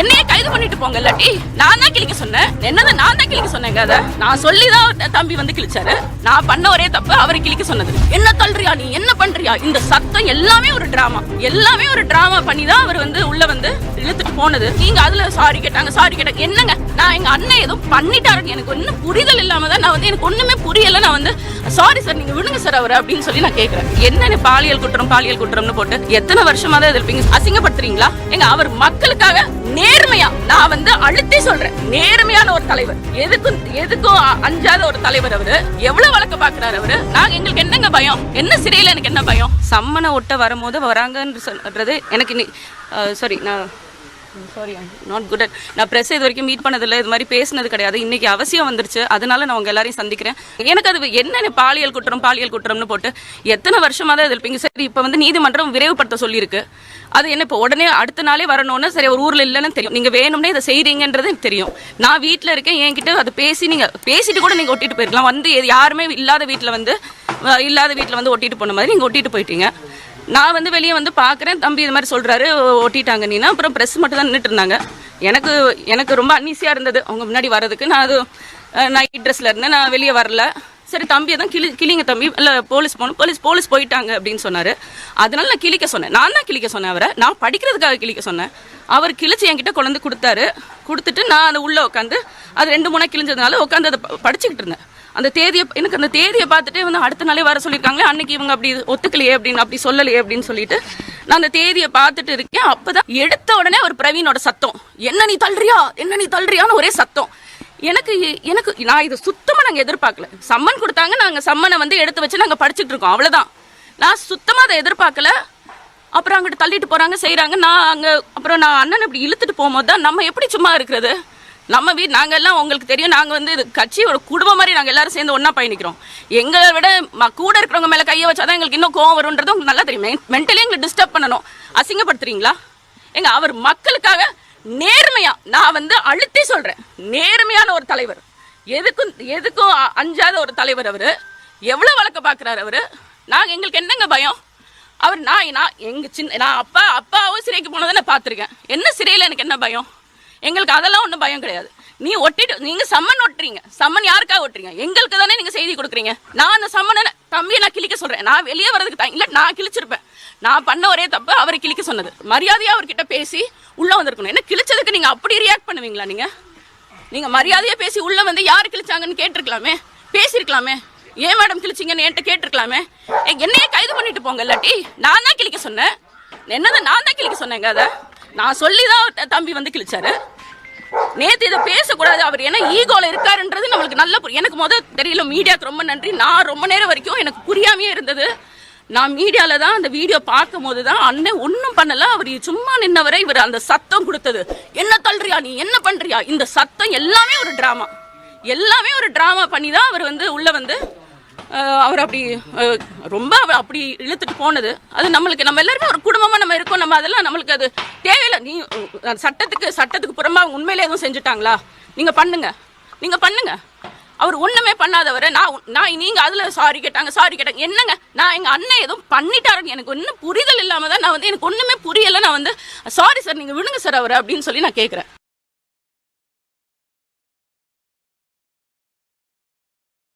என்னையே கைது பண்ணிட்டு போங்க. இல்லாட்டி நான் தான் கிழிக்க சொன்னேன். என்னதான் நான் தான் கிழிக்க சொன்னேங்க. அதை நான் சொல்லிதான் தம்பி வந்து கிழிச்சாரு. நான் பண்ண ஒரே தப்பு அவரை கிழிக்க சொன்னது. என்ன தள்ளுறியா நீ, என்ன பண்றியா, இந்த சத்தம் எல்லாமே ஒரு டிராமா, எல்லாமே ஒரு டிராமா பண்ணி தான் அவர் வந்து உள்ள வந்து இழுத்துட்டு போனது. நீங்க அதுல சாரி கேட்டாங்க. என்னங்க, நான் எங்க அண்ணன் ஏதோ பண்ணிட்டாருன்னு எனக்கு ஒன்னும் புரிதல் இல்லாம தான் நான் வந்து எனக்கு ஒண்ணுமே புரியல. நான் வந்து சாரி சார் நீங்க விடுங்க சார் அவர் அப்படின்னு சொல்லி நான் கேட்கிறேன். என்ன பாலியல் குற்றம்னு போட்டு எத்தனை வருஷமா தான் இருப்பீங்க? அசிங்கப்படுத்துறீங்களா? எங்க அவர் மக்களுக்காக நேர்மையா, நான் வந்து அழுத்தி சொல்றேன், நேர்மையான ஒரு தலைவர், எதுக்கும் அஞ்சாத ஒரு தலைவர். அவரு எவ்வளவு வழக்க பாக்குறாரு அவரு. நாங்க எங்களுக்கு என்னங்க பயம்? என்ன சிறையில எனக்கு என்ன பயம்? சம்மனை ஒட்ட வரும்போது வராங்கன்னு சொல்றது எனக்கு சாரி நாட் குட். நான் பிரஸ் இது வரைக்கும் மீட் பண்ணதில்லை, இது மாதிரி பேசினது கிடையாது. இன்னைக்கு அவசியம் வந்துருச்சு, அதனால நான் உங்க எல்லாரையும் சந்திக்கிறேன். எனக்கு அது என்ன பாலியல் குற்றம்னு போட்டு எத்தனை வருஷமா தான் இருப்பீங்க? சரி, இப்போ வந்து நீதிமன்றம் விரைவுபடுத்த சொல்லியிருக்கு. அது என்ன இப்போ உடனே அடுத்த நாளே வரணும்னு, சரி ஒரு ஊர்ல இல்லைன்னு தெரியும், நீங்க வேணும்னே இதை செய்றீங்கன்றது எனக்கு தெரியும். நான் வீட்டில் இருக்கேன், என்கிட்ட அதை பேசிட்டு கூட நீங்க ஒட்டிட்டு போயிருக்கலாம். வந்து யாருமே இல்லாத வீட்டில் வந்து ஒட்டிட்டு போன மாதிரி நீங்க ஒட்டிட்டு போயிட்டீங்க. நான் வந்து வெளியே வந்து பார்க்குறேன், தம்பி இது மாதிரி சொல்கிறாரு ஓட்டிட்டாங்க நீனா. அப்புறம் ப்ரெஸ் மட்டும் தான் நின்றுட்டு இருந்தாங்க. எனக்கு ரொம்ப அன்ஈஸியாக இருந்தது அவங்க முன்னாடி வர்றதுக்கு. நான் அது நைட் ட்ரெஸ்ஸில் இருந்தேன், நான் வெளியே வரல. சரி தம்பியை தான் கிளிங்க தம்பி, இல்லை போலீஸ் போகணும், போலீஸ் போயிட்டாங்க அப்படின்னு சொன்னார். அதனால நான் கிழிக்க சொன்னேன், நான் தான் கிழிக்க சொன்னேன் அவரை. நான் படிக்கிறதுக்காக கிழிக்க சொன்னேன். அவர் கிழிச்சு என்கிட்ட கொண்டு கொடுத்துட்டு நான் அதை உள்ளே உட்காந்து அது 2-3 கிழிஞ்சதுனால உட்காந்து அதை படிச்சுக்கிட்டு இருந்தேன். அந்த தேதியை பார்த்துட்டு வந்து அடுத்த நாளே வர சொல்லியிருக்காங்களே, அன்னைக்கு இவங்க அப்படி ஒத்துக்கலையே அப்படின்னு, அப்படி சொல்லலையே அப்படின்னு சொல்லிட்டு நான் அந்த தேதியை பார்த்துட்டு இருக்கேன். அப்பதான் எடுத்த உடனே ஒரு பிரவீனோட சத்தம், என்ன நீ தள்ளுறியான்னு ஒரே சத்தம். எனக்கு நான் இது சுத்தமா நாங்க எதிர்பார்க்கல. சம்மன் கொடுத்தாங்க, நாங்க சம்மனை வந்து எடுத்து வச்சு நாங்க படிச்சுட்டு இருக்கோம், அவ்வளவுதான். நான் சுத்தமா அதை எதிர்பார்க்கல. அப்புறம் அங்கிட்டு தள்ளிட்டு போறாங்க, செய்யறாங்க. அப்புறம் நான் அண்ணன் இப்படி இழுத்துட்டு போகும்போது தான் நம்ம எப்படி சும்மா இருக்கிறது. நம்ம நாங்கள் எல்லாம் உங்களுக்கு தெரியும், நாங்கள் வந்து இது கட்சியோட குடும்பம் மாதிரி நாங்கள் எல்லாரும் சேர்ந்து ஒன்றா பயணிக்கிறோம். எங்களை விட கூட இருக்கிறவங்க மேலே கையை வச்சாதான் எங்களுக்கு இன்னும் கோவம் வரும்ன்றது உங்களுக்கு நல்லா தெரியும். மென்டலி எங்களை டிஸ்டர்ப் பண்ணணும், அசிங்கப்படுத்துறீங்களா? அவர் மக்களுக்காக நேர்மையா, நான் வந்து அழுத்தி சொல்றேன், நேர்மையான ஒரு தலைவர், எதுக்கும் அஞ்சாத ஒரு தலைவர். அவரு எவ்வளவு வழக்க பாக்குறாரு அவரு. எங்களுக்கு என்னங்க பயம்? அவர் நான் அப்பாவும் சிறைக்கு போனதை நான் பார்த்துருக்கேன். என்ன சிறையில் எனக்கு என்ன பயம்? எங்களுக்கு அதெல்லாம் ஒன்றும் பயம் கிடையாது. நீங்க சம்மன் ஒட்டுறீங்க, சம்மன் யாருக்காக ஒட்டுறீங்க? எங்களுக்கு தானே நீங்க செய்தி கொடுக்குறீங்க. நான் அந்த சம்மனை தம்பியை நான் கிழிக்க சொல்றேன். நான் வெளியே வரதுக்கு இல்லை, நான் கிழிச்சிருப்பேன். நான் பண்ண ஒரே தப்பு அவரை கிழிக்க சொன்னது. மரியாதையா அவர்கிட்ட பேசி உள்ள வந்திருக்கணும். என்ன கிழிச்சதுக்கு நீங்க அப்படி ரியாக்ட் பண்ணுவீங்களா? நீங்க மரியாதையா பேசி உள்ள வந்து யாரு கிழிச்சாங்கன்னு கேட்டிருக்கலாமே, பேசிருக்கலாமே. ஏன் மேடம் கிழிச்சிங்கன்னு என்கிட்ட கேட்டிருக்கலாமே. என்னையே கைது பண்ணிட்டு போங்க. இல்லாட்டி நான் தான் கிழிக்க சொன்னேன். நான் தான் கிழிக்க சொன்னேங்க. அதை நான் சொல்லிதான் தம்பி வந்து கிழிச்சாரு. நேத்து இதை பேசக்கூடாது, அவர் என்ன ஈகோல இருக்காருன்றது நம்மளுக்கு நல்லா எனக்கு தெரியல. மீடியாவுக்கு ரொம்ப நன்றி. நான் ரொம்ப நேரம் வரைக்கும் எனக்கு புரியாமையே இருந்தது. நான் மீடியால தான் அந்த வீடியோ பார்க்கும் போது தான் அண்ணன் ஒன்றும் பண்ணல, அவர் சும்மா நின்னவரை இவர் அந்த சத்தம் கொடுத்தது, என்ன தள்ளுறியா நீ, என்ன பண்றியா, இந்த சத்தம் எல்லாமே ஒரு டிராமா பண்ணி தான் அவர் வந்து உள்ள வந்து அவர் அப்படி ரொம்ப அப்படி இழுத்துட்டு போனது. அது நம்மளுக்கு, நம்ம எல்லாருமே ஒரு குடும்பமா நம்ம இருக்கோம், நம்ம அதெல்லாம் நம்மளுக்கு அது தேவையில்லை. சட்டத்துக்கு புறம்பா உண்மையிலே எதுவும் செஞ்சுட்டாங்களா? நீங்க பண்ணுங்க. அவர் ஒண்ணுமே பண்ணாதவரை நீங்க அதுல சாரி கேட்டாங்க. என்னங்க, நான் எங்க அண்ணன் ஏதோ பண்ணிட்டாருன்னு எனக்கு ஒன்னும் புரிதல் இல்லாம தான் நான் வந்து எனக்கு ஒண்ணுமே புரியல. நான் வந்து சாரி சார் நீங்க விடுங்க சார் அவர் அப்படின்னு சொல்லி நான் கேட்கிறேன்.